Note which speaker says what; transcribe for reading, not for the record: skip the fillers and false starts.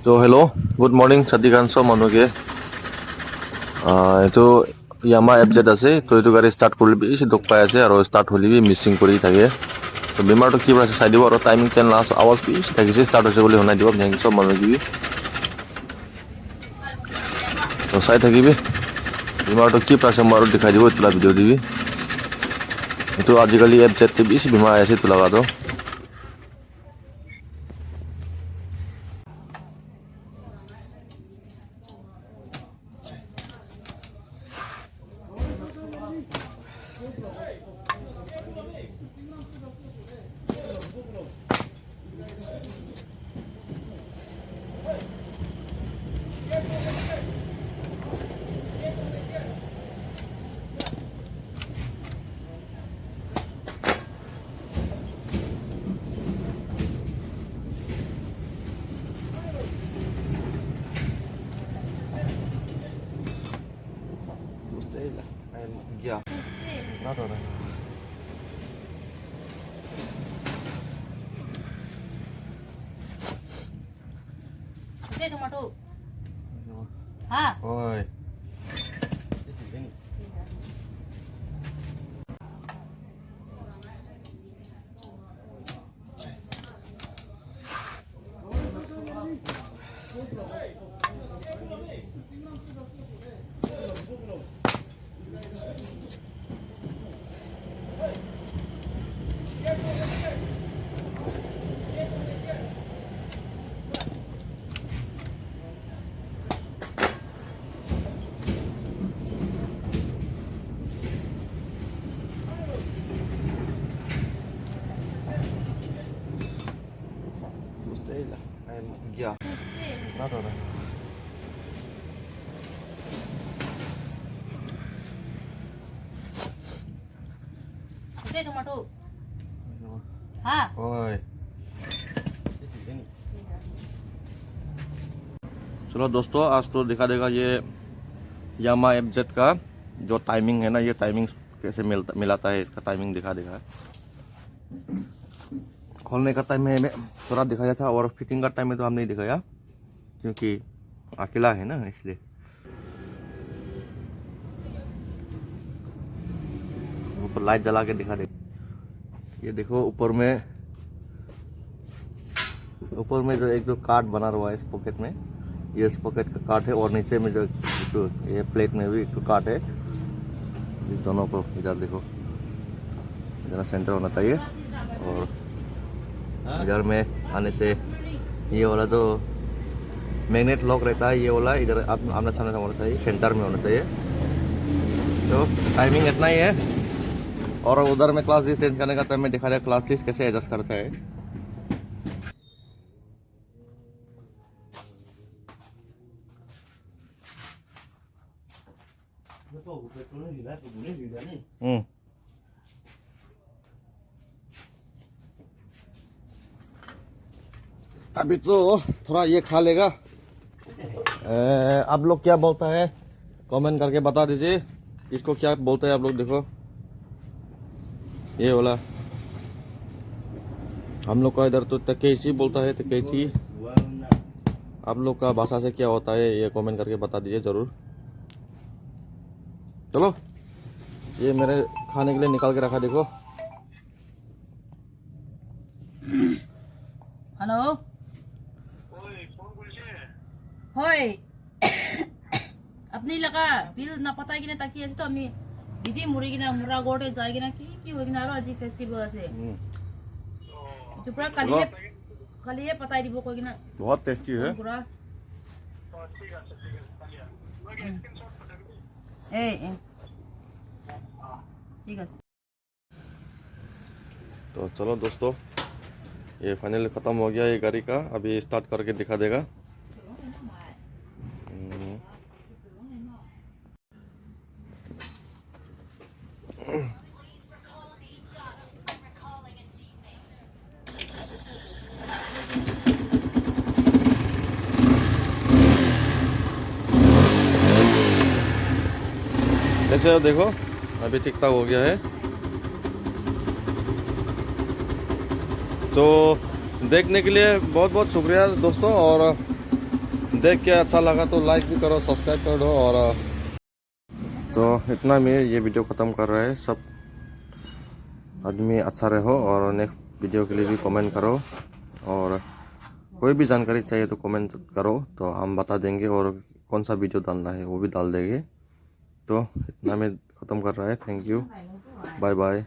Speaker 1: তো hello' good morning ছাতিকাংশ মানুহকে এইটো ইয়ামা এপ জেড আছে তো এইটো গাড়ী ষ্টাৰ্ট কৰিবি দুখ পাই আছে আৰু ষ্টাৰ্ট হ'লিবি মিচিং কৰি থাকে তো বেমাৰটো কি আছে চাই দিব আৰু টাইমিং চেন লাষ্ট আৱাজ পিছ থাকিছে ষ্টাৰ্ট হৈছে বুলি শুনাই দিব থেংক চব মানুহ কিবি তো চাই থাকিবি বেমাৰটো কি আছে মই আৰু দেখাই দিব তোলা ভিডিঅ' দিবি এইটো আজিকালি এপ জেডতে বেছি বেমাৰ আছে এইটো লগাটো Ya, nada, nada.
Speaker 2: Ini tomato. Hah?
Speaker 1: Oi. Mustahil. Ya, nada, nada.
Speaker 2: Ini tomato. Hah?
Speaker 1: Oi. चलो दोस्तों आज तो दिखा देगा ये यामा एफ जेड का जो टाइमिंग है ना ये टाइमिंग कैसे मिलाता है इसका टाइमिंग दिखा देगा खोलने का टाइम में थोड़ा दिखाया था और फिटिंग का टाइम में तो हम नहीं दिखाया क्योंकि अकेला है ना इसलिए ऊपर लाइट जला के दिखा दे ये देखो ऊपर में जो एक जो कार्ड बना हुआ है इस पॉकेट में ये इस पॉकेट का कार्ड है और नीचे में जो ये प्लेट में भी एक कार्ड है इस दोनों को इधर देखो इधर सेंटर होना चाहिए और इधर में आने से ये वाला जो मैग्नेट लॉक रहता है ये वाला इधर आमने सामने होना चाहिए सेंटर में होना चाहिए तो टाइमिंग इतना ही है और उधर में क्लास चेंज करने का टाइम में दिखा रहा है क्लास कैसे एडजस्ट करता है अभी तो थोड़ा ये खा लेगा आप लोग क्या बोलता है कमेंट करके बता दीजिए इसको क्या बोलते हैं आप लोग देखो ये वाला हम लोग का इधर तो तकेची बोलता है तकेची आप लोग का भाषा से क्या होता है ये कमेंट करके बता दीजिए जरूर चलो ये मेरे खाने के लिए निकाल के रखा देखो
Speaker 2: Halo? Hoy. अपनी लगा बिल ना पता कि ना ताकि ऐसे तो हमें दीदी मुरी की ना मुरा गोटे जाएगी ना कि होगी ना रो अजी फेस्टिवल से तो पूरा कल ये पता ही दिबो कोई ना
Speaker 1: बहुत टेस्टी है
Speaker 2: पूरा ए ठीक है
Speaker 1: तो चलो दोस्तों ये फाइनली ख़त्म हो गया ये गाड़ी का अभी स्टार्ट करके दिखा देगा जैसे देखो अभी ठीक ठाक हो गया है तो देखने के लिए बहुत बहुत शुक्रिया दोस्तों और देख के अच्छा लगा तो लाइक भी करो, सब्सक्राइब कर दो। और तो इतना में ये वीडियो ख़त्म कर रहे हैं। सब आदमी अच्छा रहो और नेक्स्ट वीडियो के लिए भी कमेंट करो। और कोई भी जानकारी चाहिए तो कमेंट करो, तो हम बता देंगे। और कौन सा वीडियो डालना है वो भी डाल देंगे। तो इतना में ख़त्म कर रहा है। Thank you, bye bye.